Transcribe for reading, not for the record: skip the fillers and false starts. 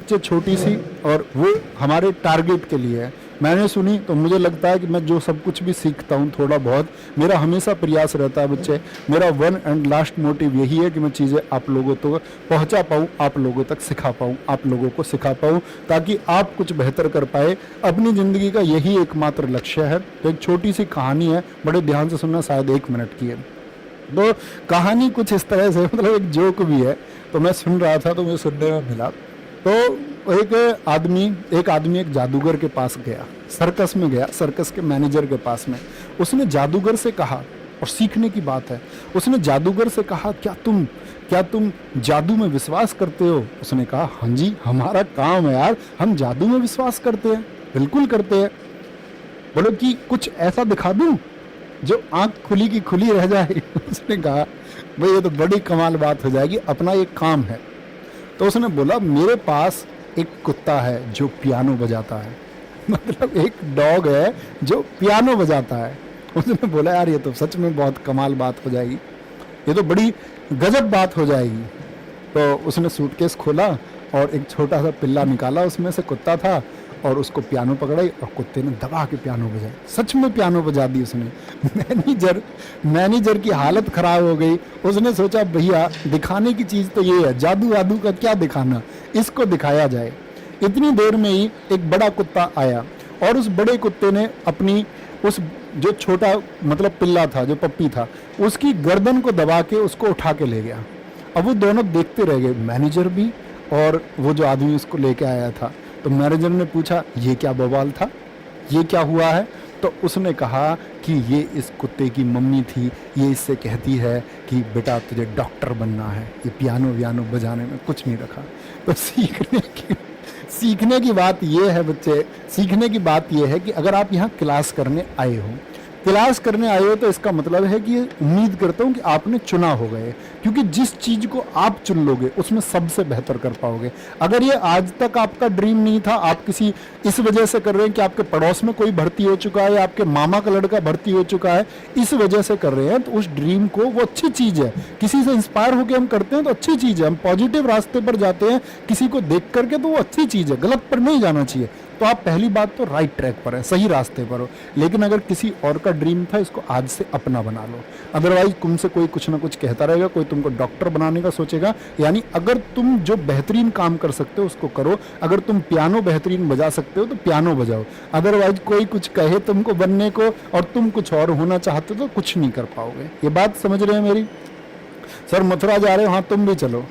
Picture छोटी सी और वो हमारे टारगेट के लिए है। मैंने सुनी तो मुझे लगता है कि मैं जो सब कुछ भी सीखता हूँ थोड़ा बहुत, मेरा हमेशा प्रयास रहता है बच्चे, मेरा वन एंड लास्ट मोटिव यही है कि मैं चीज़ें आप लोगों तक पहुँचा पाऊँ, आप लोगों तक सिखा पाऊँ, आप लोगों को सिखा पाऊँ, ताकि आप कुछ बेहतर कर पाए। अपनी ज़िंदगी का यही एकमात्र लक्ष्य है। तो एक छोटी सी कहानी है, बड़े ध्यान से सुनना, शायद 1 मिनट की है। तो कहानी कुछ इस तरह से, मतलब एक जोक भी है, तो मैं सुन रहा था तो मुझे सुनने में मिला। तो एक आदमी एक जादूगर के पास गया, सर्कस में गया, सर्कस के मैनेजर के पास में। उसने जादूगर से कहा, और सीखने की बात है, उसने जादूगर से कहा, क्या तुम जादू में विश्वास करते हो? उसने कहा, हाँ जी, हमारा काम है यार, हम जादू में विश्वास करते हैं, बिल्कुल करते हैं। बोलो कि कुछ ऐसा दिखा दूं जो आंख खुली की खुली रह जाए। उसने कहा, भाई ये तो बड़ी कमाल बात हो जाएगी, अपना एक काम है। तो उसने बोला, मेरे पास एक कुत्ता है जो पियानो बजाता है। मतलब एक डॉग है जो पियानो बजाता है। उसने बोला, यार ये तो सच में बहुत कमाल बात हो जाएगी, ये तो बड़ी गजब बात हो जाएगी। तो उसने सूटकेस खोला और एक छोटा सा पिल्ला निकाला, उसमें से कुत्ता था, और उसको पियानो पकड़ाई और कुत्ते ने दबा के पियानो बजाई। सच में पियानो बजा दी उसने। मैनेजर की हालत खराब हो गई। उसने सोचा, भैया दिखाने की चीज़ तो ये है, जादू वादू का क्या दिखाना, इसको दिखाया जाए। इतनी देर में ही एक बड़ा कुत्ता आया, और उस बड़े कुत्ते ने अपनी उस जो छोटा मतलब पिल्ला था, जो पप्पी था, उसकी गर्दन को दबा के उसको उठा के ले गया। अब वो दोनों देखते रह गए, मैनेजर भी और वो जो आदमी उसको लेके आया था। तो मैनेजर ने पूछा, ये क्या बवाल था, ये क्या हुआ है? तो उसने कहा कि ये इस कुत्ते की मम्मी थी, ये इससे कहती है कि बेटा तुझे डॉक्टर बनना है, ये पियानो वियानो बजाने में कुछ नहीं रखा। तो सीखने की बात ये है बच्चे, सीखने की बात ये है कि अगर आप यहाँ क्लास करने आए हो तो इसका मतलब है कि उम्मीद करता हूँ कि आपने चुना होगा ये, क्योंकि जिस चीज़ को आप चुन लोगे उसमें सबसे बेहतर कर पाओगे। अगर ये आज तक आपका ड्रीम नहीं था, आप किसी इस वजह से कर रहे हैं कि आपके पड़ोस में कोई भर्ती हो चुका है या आपके मामा का लड़का भर्ती हो चुका है, इस वजह से कर रहे हैं, तो उस ड्रीम को, वो अच्छी चीज़ है। किसी से इंस्पायर होकर हम करते हैं तो अच्छी चीज़ है, हम पॉजिटिव रास्ते पर जाते हैं किसी को देख करके, तो वो अच्छी चीज़ है, गलत पर नहीं जाना चाहिए। तो आप पहली बात तो राइट ट्रैक पर है, सही रास्ते पर हो। लेकिन अगर किसी और का ड्रीम था, इसको आज से अपना बना लो। अदरवाइज तुमसे कोई कुछ ना कुछ कहता रहेगा, कोई तुमको डॉक्टर बनाने का सोचेगा। यानी अगर तुम जो बेहतरीन काम कर सकते हो उसको करो। अगर तुम पियानो बेहतरीन बजा सकते हो तो पियानो बजाओ। अदरवाइज कोई कुछ कहे तुमको बनने को और तुम कुछ और होना चाहते हो तो कुछ नहीं कर पाओगे। ये बात समझ रहे हैं मेरी? सर मथुरा जा रहे हो? हाँ तुम भी चलो।